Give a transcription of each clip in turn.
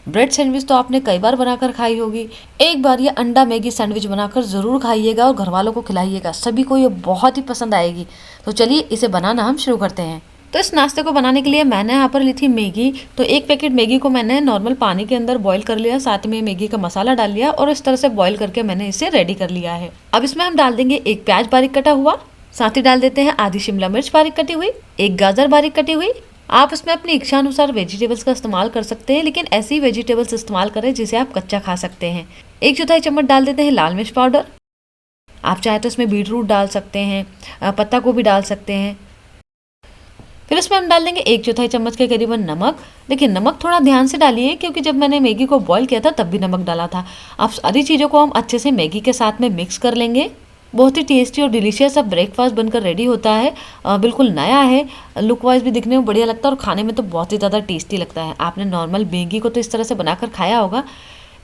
Bread sandwich तो आपने कई बार बनाकर खाई होगी। एक बार ये अंडा मैगी सैंडविच बनाकर ज़रूर खाइएगा और घर वालों को खिलाइएगा, सभी को ये बहुत ही पसंद आएगी। तो चलिए इसे बनाना हम शुरू करते हैं। तो इस नाश्ते को बनाने के लिए मैंने यहाँ पर ली थी मैगी। तो एक पैकेट मैगी को मैंने नॉर्मल पानी के अंदर बॉईल कर लिया, साथ में मैगी का मसाला डाल लिया और इस तरह से बॉईल करके मैंने इसे रेडी कर लिया है। अब इसमें हम डाल देंगे एक प्याज बारीक कटा हुआ, साथ ही डाल देते हैं आधी शिमला मिर्च बारीक कटी हुई, एक गाजर बारीक कटी हुई। आप इसमें अपनी इच्छा अनुसार वेजिटेबल्स का इस्तेमाल कर सकते हैं, लेकिन ऐसी वेजिटेबल्स इस्तेमाल करें जिसे आप कच्चा खा सकते हैं। 1/4 चम्मच डाल देते हैं लाल मिर्च पाउडर। आप चाहे तो इसमें बीटरूट डाल सकते हैं, पत्ता गोभी डाल सकते हैं। फिर इसमें हम डाल देंगे 1/4 चम्मच के करीबन नमक। देखिए नमक थोड़ा ध्यान से डालिए, क्योंकि जब मैंने मैगी को बॉईल किया था तब भी नमक डाला था। अब सारी चीज़ों को हम अच्छे से मैगी के साथ में मिक्स कर लेंगे। बहुत ही टेस्टी और डिलीशियस अब ब्रेकफास्ट बनकर रेडी होता है। बिल्कुल नया है, लुक वाइज भी दिखने में बढ़िया लगता है और खाने में तो बहुत ही ज़्यादा टेस्टी लगता है। आपने नॉर्मल मैगी को तो इस तरह से बनाकर खाया होगा,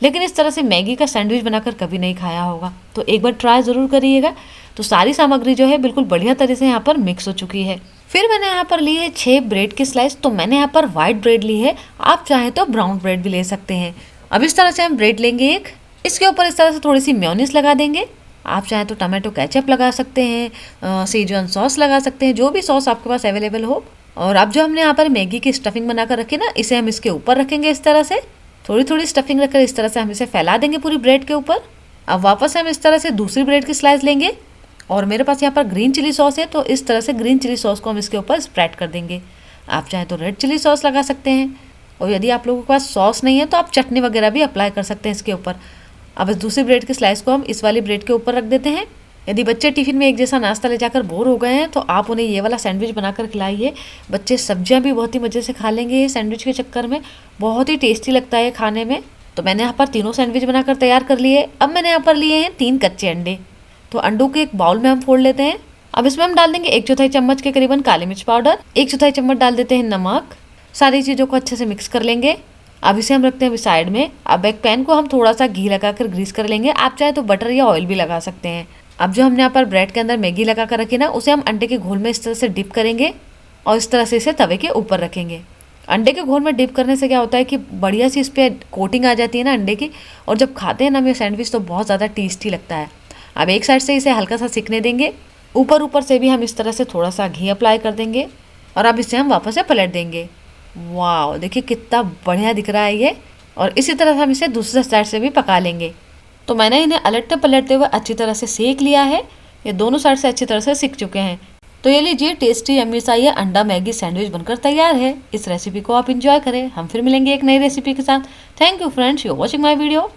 लेकिन इस तरह से मैगी का सैंडविच बनाकर कभी नहीं खाया होगा, तो एक बार ट्राई ज़रूर करिएगा। तो सारी सामग्री जो है बिल्कुल बढ़िया तरह से यहाँ पर मिक्स हो चुकी है। फिर मैंने यहाँ पर ली है 6 ब्रेड की स्लाइस। तो मैंने यहाँ पर वाइट ब्रेड ली है, आप चाहें तो ब्राउन ब्रेड भी ले सकते हैं। अब इस तरह से हम ब्रेड लेंगे एक, इसके ऊपर इस तरह से थोड़ी सी मेयोनीज लगा देंगे। आप चाहें तो टमाटो केचप लगा सकते हैं, सेजवान सॉस लगा सकते हैं, जो भी सॉस आपके पास अवेलेबल हो। और अब जो हमने यहाँ पर मैगी की स्टफिंग बनाकर रखी ना, इसे हम इसके ऊपर रखेंगे। इस तरह से थोड़ी थोड़ी स्टफिंग रखकर इस तरह से हम इसे फैला देंगे पूरी ब्रेड के ऊपर। अब वापस हम इस तरह से दूसरी ब्रेड की स्लाइस लेंगे और मेरे पास यहाँ पर ग्रीन चिली सॉस है, तो इस तरह से ग्रीन चिली सॉस को हम इसके ऊपर स्प्रेड कर देंगे। आप चाहें तो रेड चिली सॉस लगा सकते हैं, और यदि आप लोगों के पास सॉस नहीं है तो आप चटनी वगैरह भी अप्लाई कर सकते हैं इसके ऊपर। अब इस दूसरी ब्रेड की स्लाइस को हम इस वाली ब्रेड के ऊपर रख देते हैं। यदि बच्चे टिफिन में एक जैसा नाश्ता ले जाकर बोर हो गए हैं तो आप उन्हें ये वाला सैंडविच बनाकर खिलाइए। बच्चे सब्जियां भी बहुत ही मज़े से खा लेंगे ये सैंडविच के चक्कर में, बहुत ही टेस्टी लगता है खाने में। तो मैंने यहाँ पर तीनों सैंडविच बनाकर तैयार कर लिए। अब मैंने यहाँ पर लिए हैं 3 कच्चे अंडे। तो अंडों के एक बाउल में हम फोड़ लेते हैं। अब इसमें हम डाल देंगे 1/4 चम्मच के करीबन काली मिर्च पाउडर, 1/4 चम्मच डाल देते हैं नमक। सारी चीज़ों को अच्छे से मिक्स कर लेंगे। अब इसे हम रखते हैं साइड में। अब एक पैन को हम थोड़ा सा घी लगाकर ग्रीस कर लेंगे, आप चाहे तो बटर या ऑयल भी लगा सकते हैं। अब जो हमने यहाँ पर ब्रेड के अंदर मैगी लगा कर रखी ना, उसे हम अंडे के घोल में इस तरह से डिप करेंगे और इस तरह से इसे तवे के ऊपर रखेंगे। अंडे के घोल में डिप करने से क्या होता है कि बढ़िया सी इस पर कोटिंग आ जाती है ना अंडे की, और जब खाते हैं ना हम ये सैंडविच तो बहुत ज़्यादा टेस्टी लगता है। अब एक साइड से इसे हल्का सा सिकने देंगे, ऊपर से भी हम इस तरह से थोड़ा सा घी अप्लाई कर देंगे और अब इसे हम वापस से पलट देंगे। वाह, देखिए कितना बढ़िया दिख रहा है ये। और इसी तरह हम इसे दूसरे साइड से भी पका लेंगे। तो मैंने इन्हें अलटते पलटते हुए अच्छी तरह से सेक लिया है। ये दोनों साइड से अच्छी तरह से सिक चुके हैं। तो ये लीजिए टेस्टी यम्मी सा ये अंडा मैगी सैंडविच बनकर तैयार है। इस रेसिपी को आप इंजॉय करें। हम फिर मिलेंगे एक नई रेसिपी के साथ। Thank you friends, you watching my video.